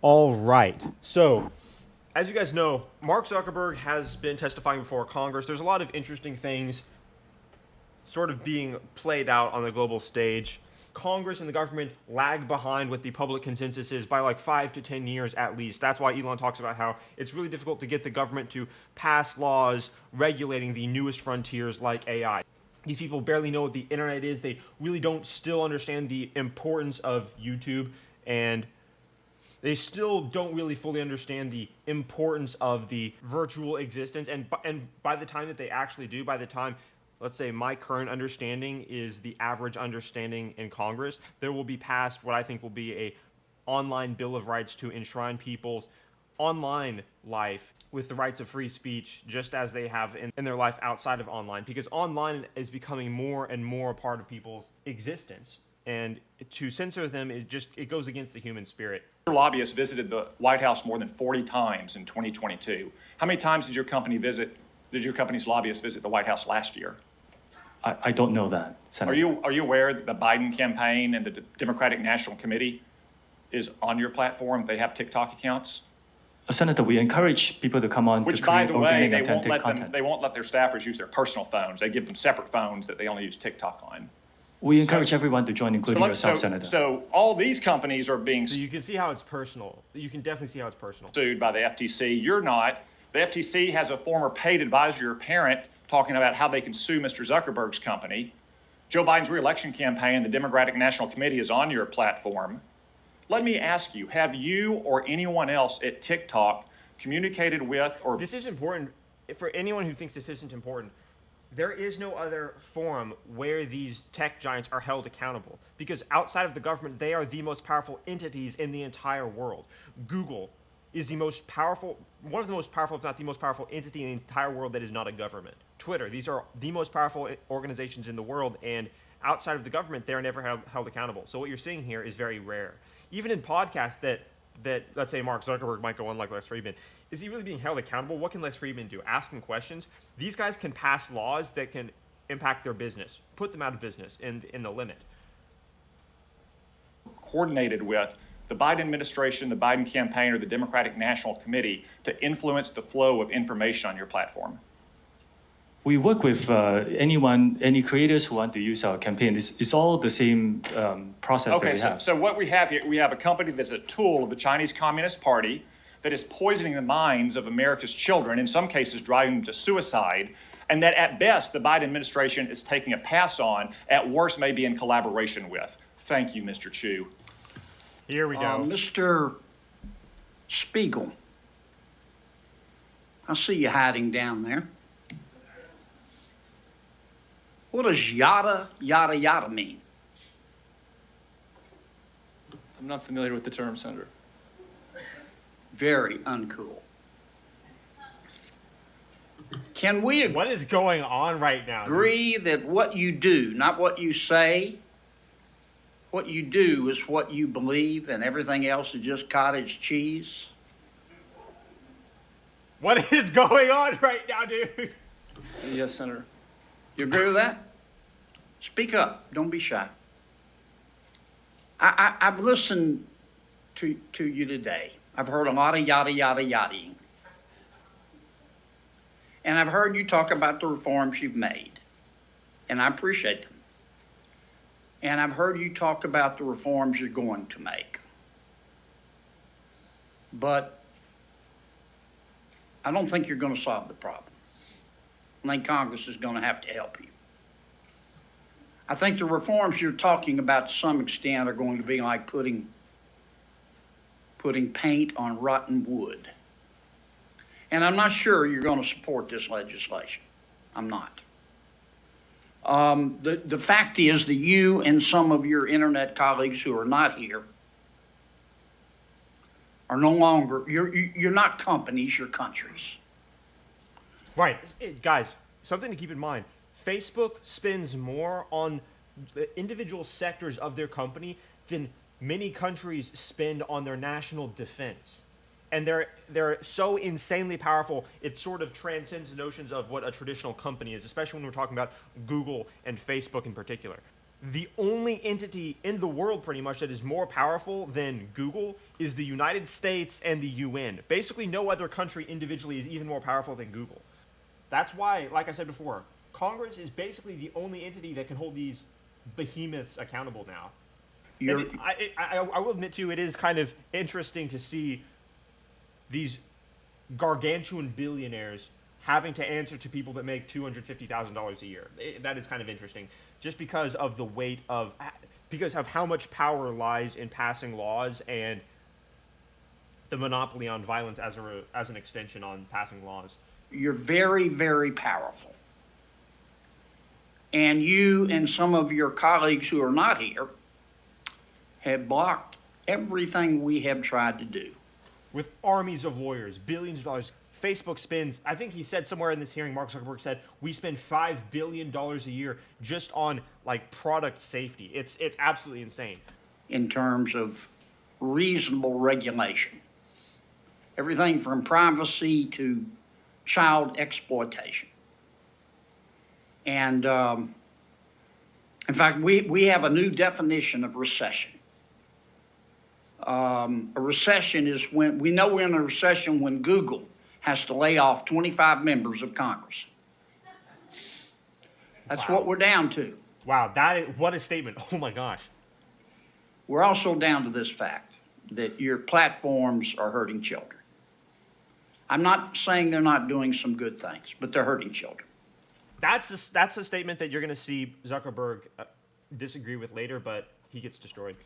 All right. So, as you guys know, Mark Zuckerberg has been testifying before Congress. There's a lot of interesting things sort of being played out on the global stage. Congress and the government lag behind what the public consensus is by like 5 to 10 years at least. That's why Elon talks about how it's really difficult to get the government to pass laws regulating the newest frontiers like AI. These people barely know what the internet is. They really don't still understand the importance of YouTube, and they still don't really fully understand the importance of the virtual existence. And by the time that they actually do, by the time, let's say, my current understanding is the average understanding in Congress, there will be passed what I think will be a online Bill of Rights to enshrine people's online life with the rights of free speech, just as they have in their life outside of online, because online is becoming more and more a part of people's existence, and to censor them, it goes against the human spirit. Your lobbyists visited the White House more than 40 times in 2022. How many times did your company's lobbyists visit the White House last year? I don't know that, Senator. Are you aware that the Biden campaign and the Democratic National Committee is on your platform? They have TikTok accounts? Senator, we encourage people to come on Which, to by create the way, organic, authentic content. they won't let their staffers use their personal phones. They give them separate phones that they only use TikTok on. We encourage everyone to join, including yourself, Senator. So all these companies are being So you can see how it's personal. You can definitely see how it's personal. sued by the FTC. You're not. The FTC has a former paid advisor, your parent, talking about how they can sue Mr. Zuckerberg's company. Joe Biden's reelection campaign, the Democratic National Committee, is on your platform. Let me ask you, have you or anyone else at TikTok communicated with or... This is important for anyone who thinks this isn't important. There is no other forum where these tech giants are held accountable, because outside of the government, they are the most powerful entities in the entire world. Google is the most powerful, one of the most powerful, if not the most powerful entity in the entire world that is not a government. Twitter, these are the most powerful organizations in the world, and outside of the government, they're never held accountable. So what you're seeing here is very rare. Even in podcasts that let's say Mark Zuckerberg might go on like Lex Fridman, is he really being held accountable? What can Lex Fridman do? Ask him questions. These guys can pass laws that can impact their business, put them out of business in the limit. coordinated with the Biden administration, the Biden campaign, or the Democratic National Committee to influence the flow of information on your platform? We work with any creators who want to use our campaign. It's all the same process that we have. So what we have here, we have a company that's a tool of the Chinese Communist Party that is poisoning the minds of America's children, in some cases driving them to suicide, and that at best the Biden administration is taking a pass on, at worst maybe in collaboration with. Thank you, Mr. Chu. Here we go. Mr. Spiegel, I see you hiding down there. What does yada, yada, yada mean? I'm not familiar with the term, Senator. Very uncool. Can we What is going on right now? agree that what you do, not what you say, what you do is what you believe and everything else is just cottage cheese? What is going on right now, dude? Yes, Senator. You agree with that? Speak up. Don't be shy. I've listened to you today. I've heard a lot of yada, yada, yadaing. And I've heard you talk about the reforms you've made. And I appreciate them. And I've heard you talk about the reforms you're going to make. But I don't think you're going to solve the problem. I think Congress is going to have to help you. I think the reforms you're talking about to some extent are going to be like putting paint on rotten wood. And I'm not sure you're going to support this legislation. I'm not. The fact is that you and some of your internet colleagues who are not here are no longer, you're not companies, you're countries. Right. Guys, something to keep in mind. Facebook spends more on the individual sectors of their company than many countries spend on their national defense. And they're so insanely powerful, it sort of transcends the notions of what a traditional company is, especially when we're talking about Google and Facebook in particular. the only entity in the world pretty much that is more powerful than Google is the United States and the UN. Basically, no other country individually is even more powerful than Google. That's why, like I said before, Congress is basically the only entity that can hold these behemoths accountable now. I will admit to you, it is kind of interesting to see these gargantuan billionaires having to answer to people that make $250,000 a year. That is kind of interesting, just because of the weight of, because of how much power lies in passing laws and the monopoly on violence as an extension on passing laws. You're very, very powerful. And you and some of your colleagues who are not here have blocked everything we have tried to do. With armies of lawyers, billions of dollars. Facebook spends, I think he said somewhere in this hearing, Mark Zuckerberg said, we spend $5 billion a year just on like product safety. It's absolutely insane. In terms of reasonable regulation. Everything from privacy to child exploitation. And in fact, we have a new definition of recession. A recession is when, we know we're in a recession when Google has to lay off 25 members of Congress. That's what we're down to. Wow, what a statement. Oh my gosh. We're also down to this fact that your platforms are hurting children. I'm not saying they're not doing some good things, but they're hurting children. That's the statement that you're going to see Zuckerberg disagree with later, but he gets destroyed.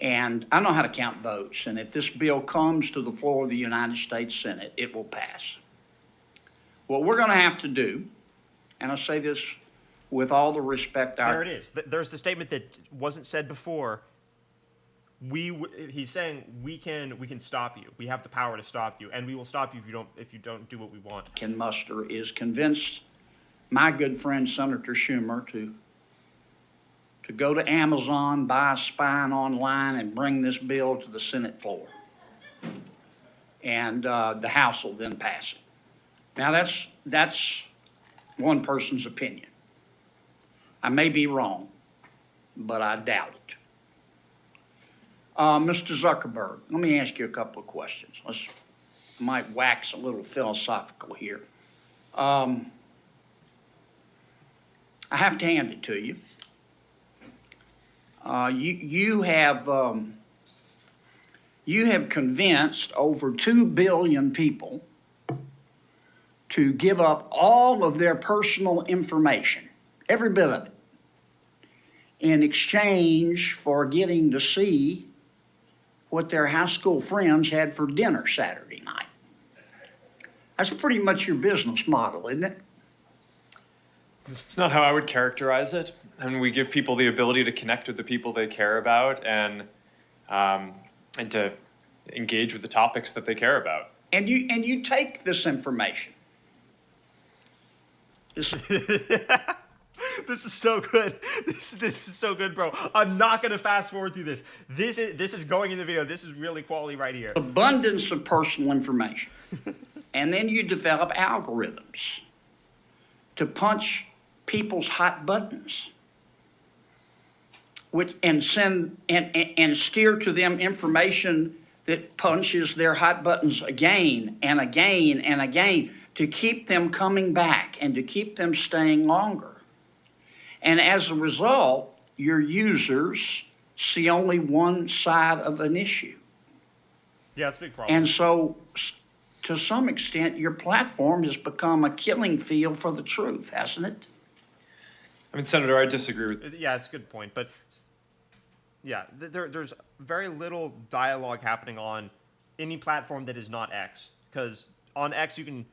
And I know how to count votes, and if this bill comes to the floor of the United States Senate, it will pass. What we're going to have to do, and I say this with all the respect, there it is. There's the statement that wasn't said before. He's saying we can stop you. We have the power to stop you, and we will stop you if you don't do what we want. Can muster is convince my good friend Senator Schumer to go to Amazon, buy a spine online, and bring this bill to the Senate floor. And the House will then pass it. Now that's one person's opinion. I may be wrong, but I doubt it. Mr. Zuckerberg, let me ask you a couple of questions. I might wax a little philosophical here. I have to hand it to you. You have convinced over 2 billion people to give up all of their personal information, every bit of it, in exchange for getting to see what their high school friends had for dinner Saturday night. That's pretty much your business model, isn't it? It's not how I would characterize it. And we give people the ability to connect with the people they care about and to engage with the topics that they care about. And you take this information. This is so good. This is so good, bro. I'm not gonna fast forward through this. This is going in the video. This is really quality right here. Abundance of personal information. And then you develop algorithms to punch people's hot buttons, and send and steer to them information that punches their hot buttons again and again and again to keep them coming back and to keep them staying longer. And as a result, your users see only one side of an issue. Yeah, it's a big problem. And so, to some extent, your platform has become a killing field for the truth, hasn't it? I mean, Senator, I disagree with. Yeah, it's a good point, but yeah, there's very little dialogue happening on any platform that is not X, because on X you can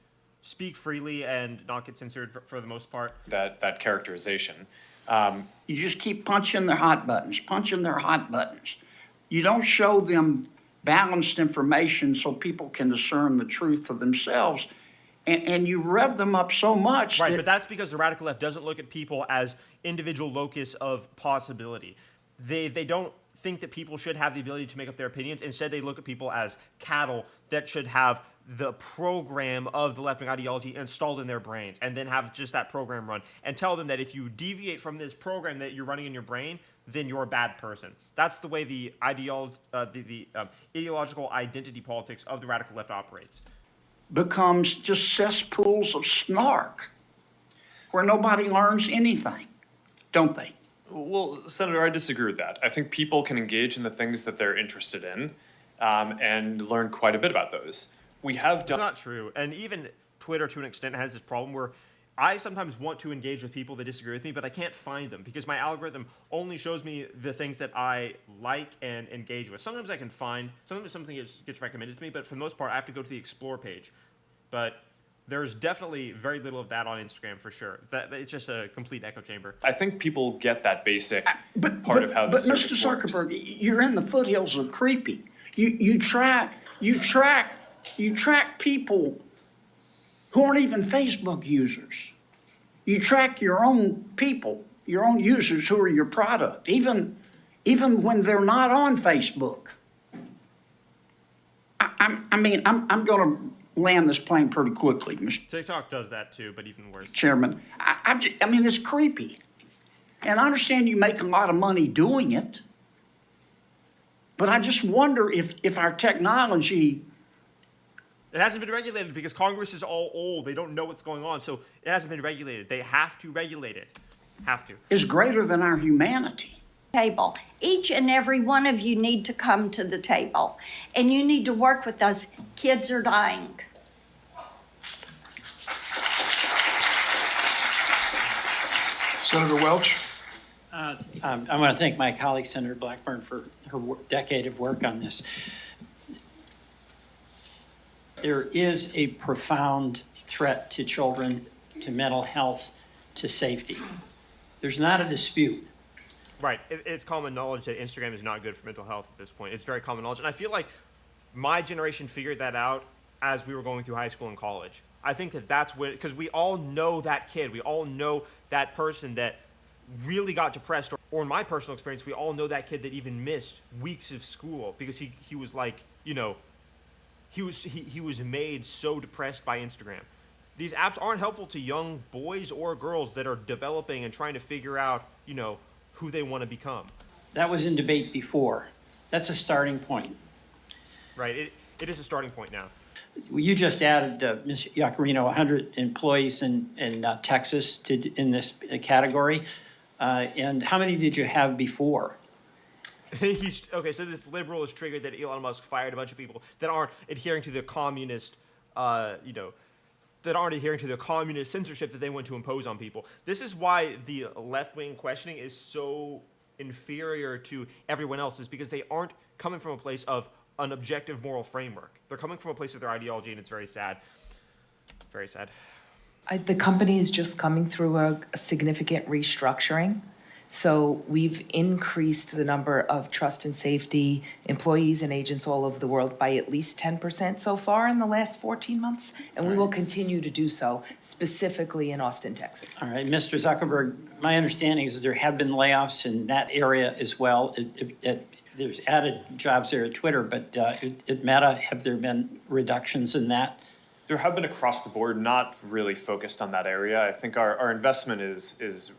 speak freely and not get censored for the most part. That characterization. You just keep punching their hot buttons. You don't show them balanced information so people can discern the truth for themselves. And you rev them up so much. Right, but that's because the radical left doesn't look at people as individual locus of possibility. They don't think that people should have the ability to make up their opinions. Instead, they look at people as cattle that should have the program of the left-wing ideology installed in their brains, and then have just that program run, and tell them that if you deviate from this program that you're running in your brain, then you're a bad person. That's the way the ideological identity politics of the radical left operates. Becomes just cesspools of snark where nobody learns anything, don't they? Well, Senator, I disagree with that. I think people can engage in the things that they're interested in and learn quite a bit about those. We have It's done. not true. And even Twitter, to an extent, has this problem where I sometimes want to engage with people that disagree with me, but I can't find them because my algorithm only shows me the things that I like and engage with. Sometimes I can find, sometimes something gets recommended to me, but for the most part, I have to go to the Explore page. But there's definitely very little of that on Instagram for sure. It's just a complete echo chamber. I think people get that basic But of how the but service Mr. works. Zuckerberg, you're in the foothills of creepy. You track people who aren't even Facebook users. You track your own people, your own users who are your product, even when they're not on Facebook. I'm going to land this plane pretty quickly, Mr. TikTok does that too, but even worse. Chairman. I mean, it's creepy. And I understand you make a lot of money doing it. But I just wonder if our technology It hasn't been regulated because Congress is all old. They don't know what's going on, so it hasn't been regulated. They have to regulate it. Have to. is greater than our humanity. Table. Each and every one of you need to come to the table, and you need to work with us. Kids are dying. Senator Welch? I want to thank my colleague, Senator Blackburn, for her decade of work on this. There is a profound threat to children, to mental health, to safety. There's not a dispute. Right. It's common knowledge that Instagram is not good for mental health at this point. It's very common knowledge. And I feel like my generation figured that out as we were going through high school and college. I think that's what, because we all know that kid. We all know that person that really got depressed. Or in my personal experience, we all know that kid that even missed weeks of school because he was like, you know, he was made so depressed by Instagram. These apps aren't helpful to young boys or girls that are developing and trying to figure out, you know, who they want to become. That was in debate before. That's a starting point. Right. It is a starting point now. You just added, Ms. Yacarino, 100 employees in Texas in this category. And how many did you have before? Okay, so this liberal is triggered that Elon Musk fired a bunch of people that aren't adhering to the communist, that aren't adhering to the communist censorship that they want to impose on people. This is why the left-wing questioning is so inferior to everyone else, is because they aren't coming from a place of an objective moral framework. They're coming from a place of their ideology, and it's very sad. Very sad. The company is just coming through a significant restructuring. So we've increased the number of trust and safety employees and agents all over the world by at least 10% so far in the last 14 months. And we will continue to do so, specifically in Austin, Texas. All right, Mr. Zuckerberg, my understanding is there have been layoffs in that area as well. There's added jobs there at Twitter, but at Meta, have there been reductions in that? There have been across the board, not really focused on that area. I think our investment is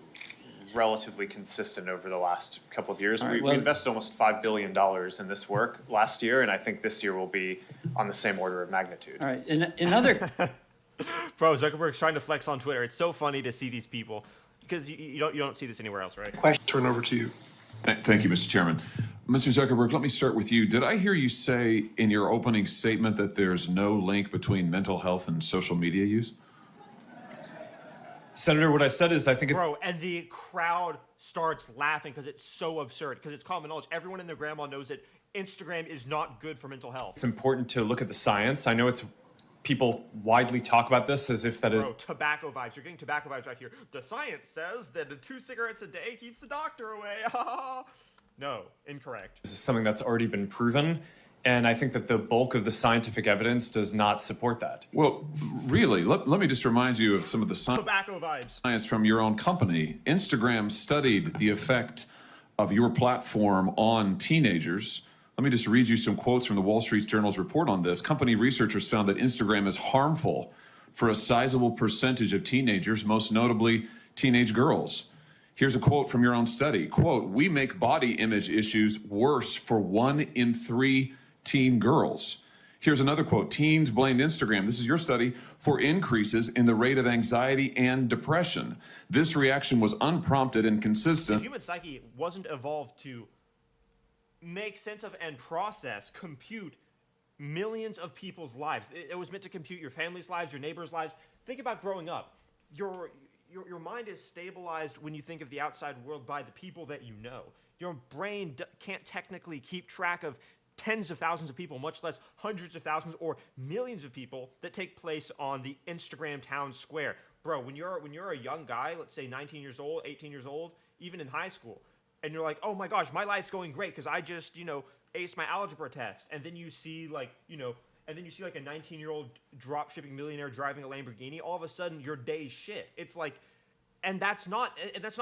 relatively consistent over the last couple of years. Right, We invested almost $5 billion in this work last year, and I think this year will be on the same order of magnitude. All right, another... Bro, Zuckerberg's trying to flex on Twitter. It's so funny to see these people because you don't see this anywhere else, right? Turn over to you. Thank you, Mr. Chairman. Mr. Zuckerberg, let me start with you. Did I hear you say in your opening statement that there's no link between mental health and social media use? Senator, what I said is I think Bro, and the crowd starts laughing because it's so absurd, because it's common knowledge. Everyone and their grandma knows that Instagram is not good for mental health. it's important to look at the science. I know it's people widely talk about this as if that is Bro, tobacco vibes. You're getting tobacco vibes right here. The science says that the 2 cigarettes a day keeps the doctor away. No, incorrect. something that's already been proven. And I think that the bulk of the scientific evidence does not support that. Well, really, let me just remind you of some of the Tobacco vibes. science from your own company. Instagram studied the effect of your platform on teenagers. Let me just read you some quotes from the Wall Street Journal's report on this. Company researchers found that Instagram is harmful for a sizable percentage of teenagers, most notably teenage girls. Here's a quote from your own study. Quote, "We make body image issues worse for 1 in 3 teen girls." Here's another quote. "Teens blamed Instagram," this is your study, "for increases in the rate of anxiety and depression. This reaction was unprompted and The consistent." human psyche wasn't evolved to make sense of and process, compute millions of people's lives. It was meant to compute your family's lives, your neighbors' lives. Think about growing up. Your mind is stabilized when you think of the outside world by the people that you know. Your brain can't technically keep track of tens of thousands of people, much less hundreds of thousands or millions of people that take place on the Instagram town square. Bro, when you're a young guy, let's say 19 years old, 18 years old, even in high school, and you're like, oh my gosh, my life's going great because I just, aced my algebra test. And then you see like a 19-year-old drop-shipping millionaire driving a Lamborghini, all of a sudden your day's shit. It's like, and that's not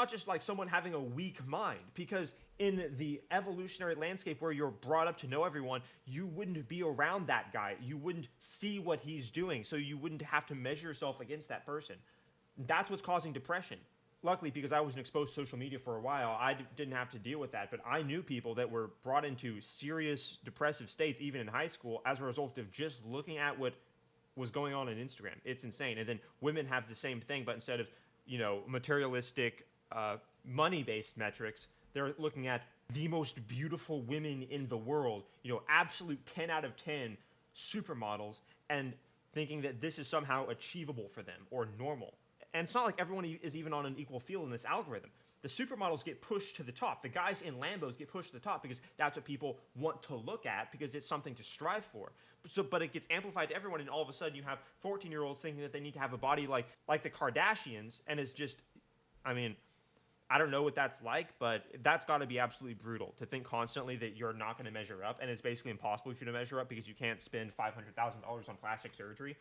just like someone having a weak mind, because in the evolutionary landscape where you're brought up to know everyone, you wouldn't be around that guy. You wouldn't see what he's doing, so you wouldn't have to measure yourself against that person. That's what's causing depression. Luckily, because I wasn't exposed to social media for a while, I didn't have to deal with that. But I knew people that were brought into serious depressive states, even in high school, as a result of just looking at what was going on Instagram. It's insane. And then women have the same thing, but instead of, materialistic, money-based metrics, they're looking at the most beautiful women in the world, absolute 10 out of 10 supermodels, and thinking that this is somehow achievable for them or normal. And it's not like everyone is even on an equal field in this algorithm. The supermodels get pushed to the top. The guys in Lambos get pushed to the top because that's what people want to look at, because it's something to strive for. But it gets amplified to everyone, and all of a sudden you have 14-year-olds thinking that they need to have a body like the Kardashians, and it's just, I don't know what that's like, but that's got to be absolutely brutal to think constantly that you're not going to measure up, and it's basically impossible for you to measure up because you can't spend $500,000 on plastic surgery.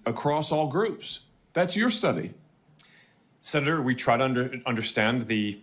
Across all groups. That's your study. Senator, we try to understand the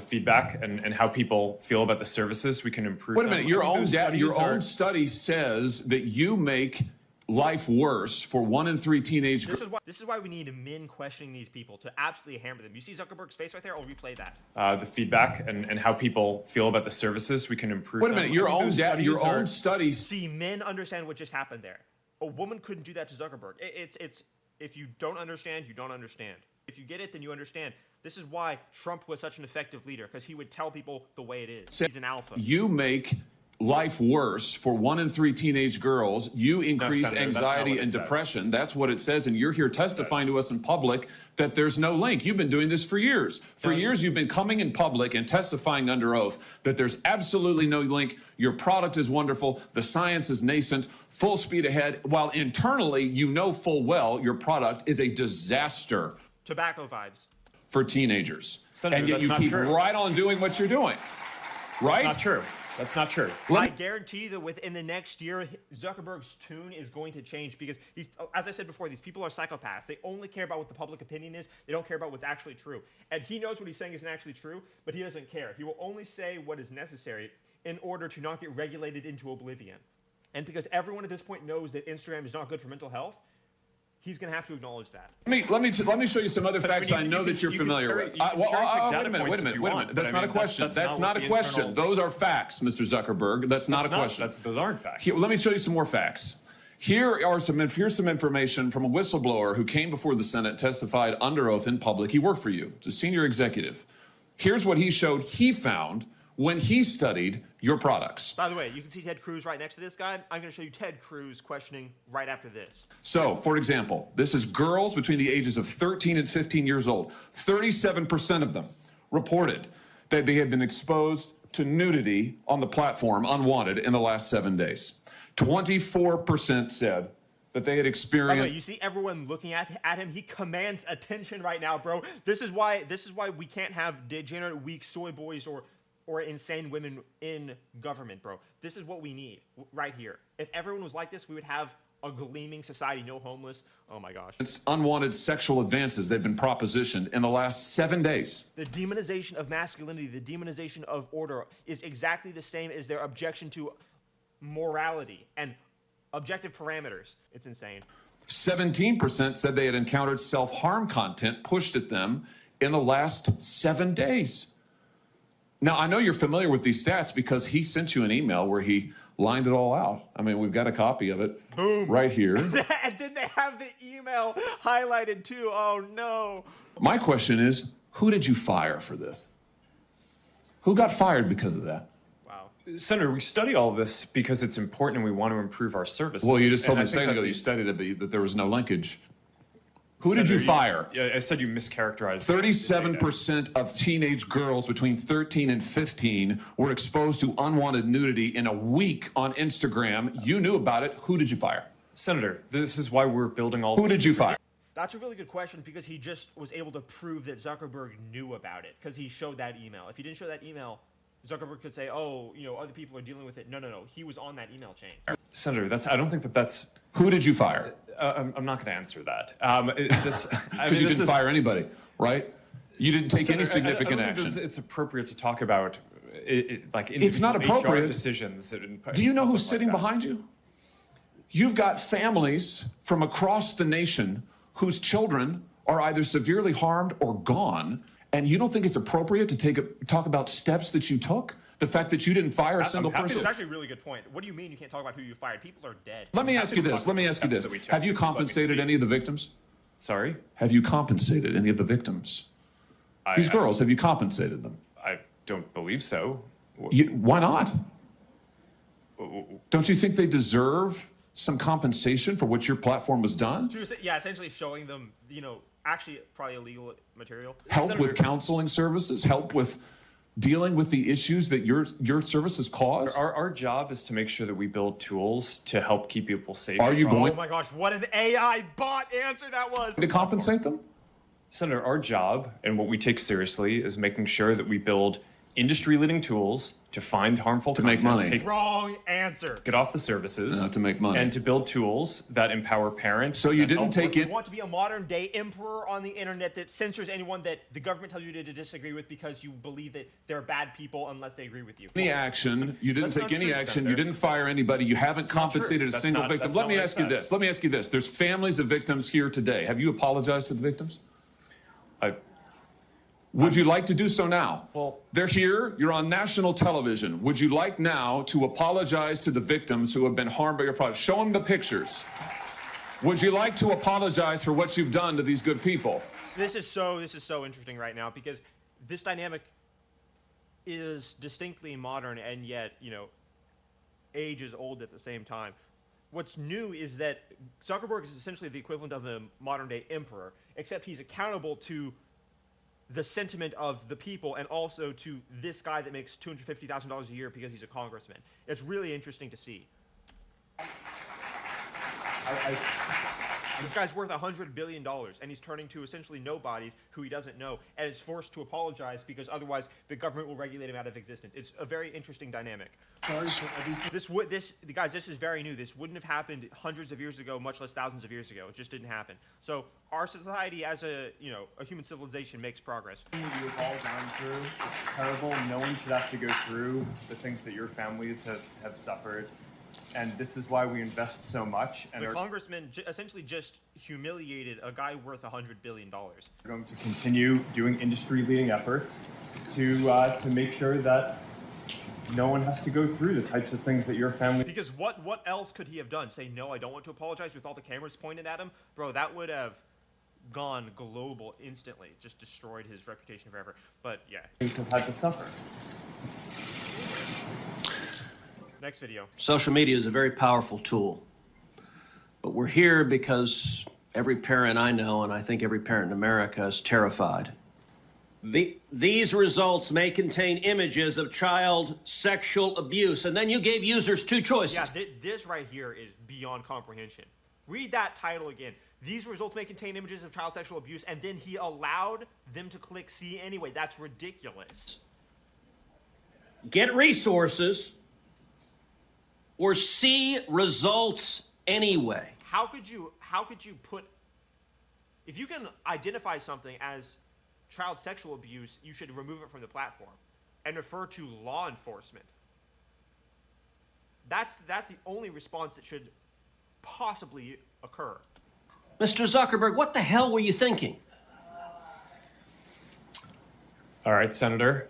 feedback and how people feel about the services. We can improve. Wait a minute. them. Your own study says that you make life worse for 1 in 3 teenage girls. This is why we need men questioning these people to absolutely hammer them. You see Zuckerberg's face right there? I'll replay that. The feedback and how people feel about the services. We can improve. Wait a minute. Your own studies. See, men understand what just happened there. A woman couldn't do that to Zuckerberg. It's if you don't understand, you don't understand. If you get it, then you understand. This is why Trump was such an effective leader, because he would tell people the way it is. He's an alpha. You make life worse for 1 in 3 teenage girls. You increase anxiety and depression. That's what it says. And you're here testifying to us in public that there's no link. You've been doing this for years. For years, you've been coming in public and testifying under oath that there's absolutely no link. Your product is wonderful. The science is nascent, full speed ahead, while internally, you know full well your product is a disaster. Tobacco vibes. For teenagers. Senator, and yet you keep right on doing what you're doing. Right? That's not true. That's not true. I guarantee that within the next year, Zuckerberg's tune is going to change, because as I said before, these people are psychopaths. They only care about what the public opinion is. They don't care about what's actually true. And he knows what he's saying isn't actually true, but he doesn't care. He will only say what is necessary in order to not get regulated into oblivion. And because everyone at this point knows that Instagram is not good for mental health, he's going to have to acknowledge that. Let me show you some other facts I know that you're familiar with. Wait a minute. That's not a question. That's not a question. Those are facts, Mr. Zuckerberg. That's not a question. Those aren't facts. Let me show you some more facts. Here's some information from a whistleblower who came before the Senate, testified under oath in public. He worked for you. It's a senior executive. Here's what he showed he found when he studied your products. By the way, you can see Ted Cruz right next to this guy. I'm going to show you Ted Cruz questioning right after this. So, for example, this is girls between the ages of 13 and 15 years old. 37% of them reported that they had been exposed to nudity on the platform unwanted in the last 7 days. 24% said that they had experienced. By the way, you see everyone looking at him. He commands attention right now, bro. This is why we can't have degenerate, weak soy boys or insane women in government, bro. This is what we need right here. If everyone was like this, we would have a gleaming society, no homeless. Oh my gosh. It's unwanted sexual advances they've been propositioned in the last 7 days. The demonization of masculinity, the demonization of order is exactly the same as their objection to morality and objective parameters. It's insane. 17% said they had encountered self-harm content pushed at them in the last 7 days. Now, I know you're familiar with these stats because he sent you an email where he lined it all out. I mean, we've got a copy of it. Boom. Right here. And then they have the email highlighted too. Oh no. My question is, who did you fire for this? Who got fired because of that? Wow. Senator, we study all of this because it's important and we want to improve our services. Well, you just told And me I a think second ago that you studied it, that there was no linkage. Who did you Senator, fire? Yeah, I said you mischaracterized. 37% of teenage girls between 13 and 15 were exposed to unwanted nudity in a week on Instagram. You knew about it. Who did you fire? Senator, this is why we're building all. Who did you fire? That's a really good question because he just was able to prove that Zuckerberg knew about it because he showed that email. If he didn't show that email, Zuckerberg could say, oh, other people are dealing with it. No. He was on that email chain. Senator, I don't think that's. Who did you fire? I'm not going to answer that. Because you didn't fire anybody, right? You didn't take any Senator, significant I don't think action. it's appropriate to talk about like It's not individual HR appropriate. decisions. Do you know who's sitting behind you? You've got families from across the nation whose children are either severely harmed or gone, and you don't think it's appropriate to talk about steps that you took? The fact that you didn't fire a single person? It's actually a really good point. What do you mean you can't talk about who you fired? People are dead. Let me ask you this. Have you compensated any of the victims? Sorry? Have you compensated any of the victims? These girls, have you compensated them? I don't believe so. Why not? Don't you think they deserve some compensation for what your platform has done? Yeah, essentially showing them, actually probably illegal material. Help with counseling services, help with dealing with the issues that your services cause? Our job is to make sure that we build tools to help keep people safe. Are you going Oh my gosh, what an AI bot answer that was. to compensate them? Senator, our job and what we take seriously is making sure that we build industry-leading tools to find harmful To make content, money. Wrong answer. get off the services, To make money. and to build tools that empower parents. So you that didn't help take You it. want to be a modern day emperor on the internet that censors anyone that the government tells you to disagree with because you believe that they're bad people unless they agree with you. Any action. You didn't That's take not any true, action. Senator. You didn't fire anybody. You haven't compensated a That's single not- victim. that's Let not me what I ask you said. this. Let me ask you this. There's families of victims here today. Have you apologized to the victims? Would you like to do so now? Well- They're here. You're on national television. Would you like now to apologize to the victims who have been harmed by your product? Show them the pictures. Would you like to apologize for what you've done to these good people? This is so interesting right now because this dynamic is distinctly modern and yet, age is old at the same time. What's new is that Zuckerberg is essentially the equivalent of a modern day emperor, except he's accountable to the sentiment of the people and also to this guy that makes $250,000 a year because he's a congressman. It's really interesting to see. This guy's worth $100 billion, and he's turning to essentially nobodies who he doesn't know, and is forced to apologize because otherwise the government will regulate him out of existence. It's a very interesting dynamic. Guys, Guys, this is very new. This wouldn't have happened hundreds of years ago, much less thousands of years ago. It just didn't happen. So our society, as a human civilization, makes progress. What you've all gone through is terrible. No one should have to go through the things that your families have suffered. And this is why we invest so much. And The are congressman essentially just humiliated a guy worth $100 billion. going to continue doing industry-leading efforts to make sure that no one has to go through the types of things that your family. Because what else could he have done? Say, no, I don't want to apologize with all the cameras pointed at him? Bro, that would have gone global instantly. Just destroyed his reputation forever. But yeah. have had to suffer. Next video. Social media is a very powerful tool, but we're here because every parent I know, and I think every parent in America, is terrified. These results may contain images of child sexual abuse, and then you gave users two choices. Yeah, this right here is beyond comprehension. Read that title again. These results may contain images of child sexual abuse, and then he allowed them to click see anyway. That's ridiculous. Get resources or see results anyway. How could you put, if you can identify something as child sexual abuse, you should remove it from the platform and refer to law enforcement. That's the only response that should possibly occur. Mr. Zuckerberg, what the hell were you thinking? All right, Senator.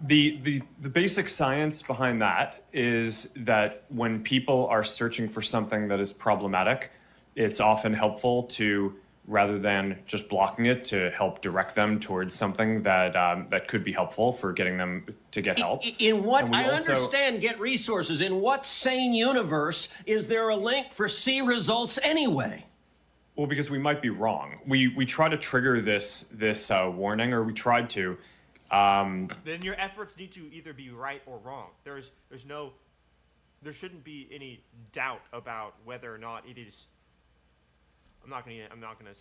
The basic science behind that is that when people are searching for something that is problematic, it's often helpful to, rather than just blocking it, to help direct them towards something that that could be helpful for getting them to get help. In what, And we I also- understand get resources. In what sane universe is there a link for see results anyway? Well, because we might be wrong. We try to trigger this warning, or we tried to. Then your efforts need to either be right or wrong. There shouldn't be any doubt about whether or not it is. I'm not gonna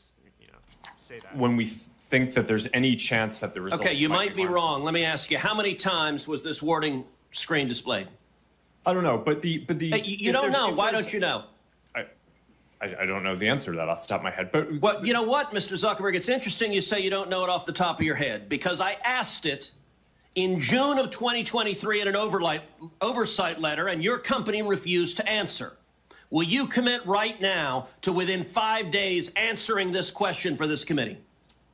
say that. When we think that there's any chance that the results. Okay, you might be harmful. wrong. Let me ask you, how many times was this warning screen displayed? I don't know, but the Hey, you don't know. Why don't you know? I don't know the answer to that off the top of my head. But Well, you know what, Mr. Zuckerberg? It's interesting you say you don't know it off the top of your head, because I asked it in June of 2023 in an oversight letter, and your company refused to answer. Will you commit right now to within 5 days answering this question for this committee?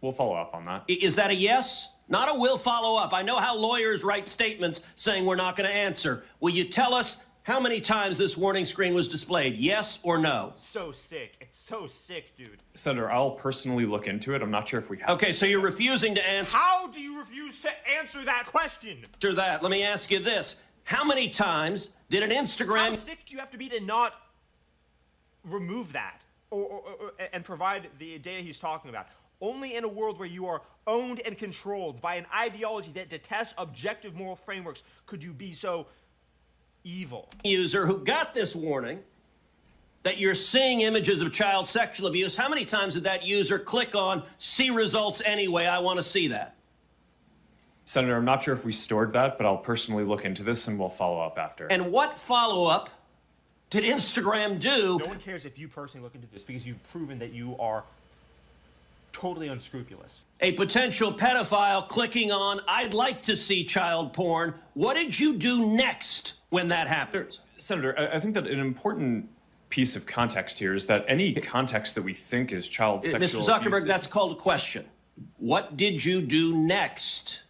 we'll follow up on that. Is that a yes? Not a will follow up. I know how lawyers write statements saying we're not going to answer. Will you tell us how many times this warning screen was displayed? Yes or no? So sick. It's so sick, dude. Senator, I'll personally look into it. I'm not sure if we have. Okay, so you're refusing to answer How do you refuse to answer that question? that. Let me ask you this. How many times did an How Instagram... sick do you have to be to not remove that and provide the data he's talking about? Only in a world where you are owned and controlled by an ideology that detests objective moral frameworks could you be so evil. user who got this warning that you're seeing images of child sexual abuse, how many times did that user click on see results anyway? I want to see that. Senator, I'm not sure if we stored that, but I'll personally look into this and we'll follow up after. And what follow-up did Instagram do? No one cares if you personally look into this because you've proven that you are totally unscrupulous. A potential pedophile clicking on I'd like to see child porn. What did you do next when that happened? Senator, I think that an important piece of context here is that any context that we think is child sexual Mr. Zuckerberg, abuse, that's called a question. What did you do next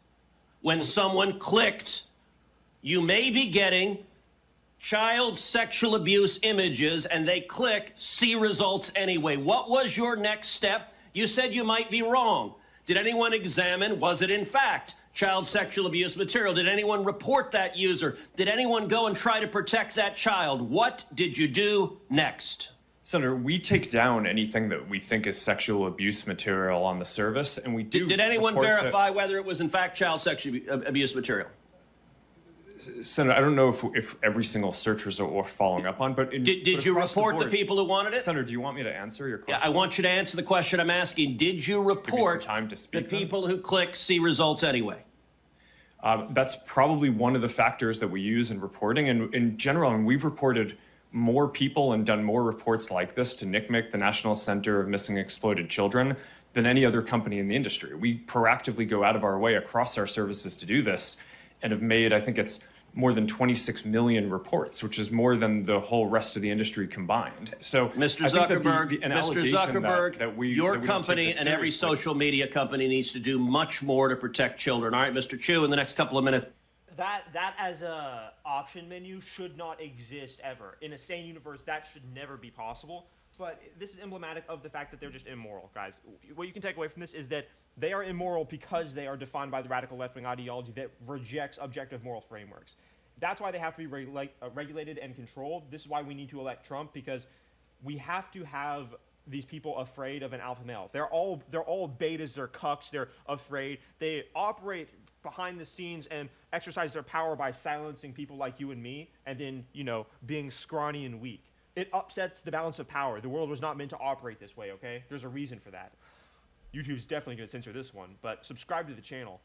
when someone clicked, you may be getting child sexual abuse images, and they click see results anyway? What was your next step? You said you might be wrong. Did anyone examine, was it in fact child sexual abuse material? Did anyone report that user? Did anyone go and try to protect that child? What did you do next? Senator, we take down anything that we think is sexual abuse material on the service, and we do. Did anyone report verify whether it was in fact child sexual abuse material? Senator, I don't know if every single search result we're following up on, but Did you report the people who wanted it? Senator, do you want me to answer your question? Yeah, I want you to answer the question I'm asking. Did you report time to the speak, then? people who click see results anyway? That's probably one of the factors that we use in reporting. And in general, and we've reported more people and done more reports like this to NCMEC, the National Center of Missing and Exploited Children, than any other company in the industry. We proactively go out of our way across our services to do this and have made, I think it's more than 26 million reports, which is more than the whole rest of the industry combined. So, Mr. I think that Zuckerberg, an Mr. allegation Zuckerberg, that we, your that we don't take company this and every seriously- social media company needs to do much more to protect children. All right, Mr. Chu, in the next couple of minutes. That as a option menu should not exist ever. In a sane universe, that should never be possible. But this is emblematic of the fact that they're just immoral, guys. What you can take away from this is that they are immoral because they are defined by the radical left-wing ideology that rejects objective moral frameworks. That's why they have to be regulated and controlled. This is why we need to elect Trump, because we have to have these people afraid of an alpha male. They're all betas, they're cucks, they're afraid. They operate behind the scenes and exercise their power by silencing people like you and me, and then, being scrawny and weak. It upsets the balance of power. The world was not meant to operate this way, okay? There's a reason for that. YouTube's definitely going to censor this one, but subscribe to the channel.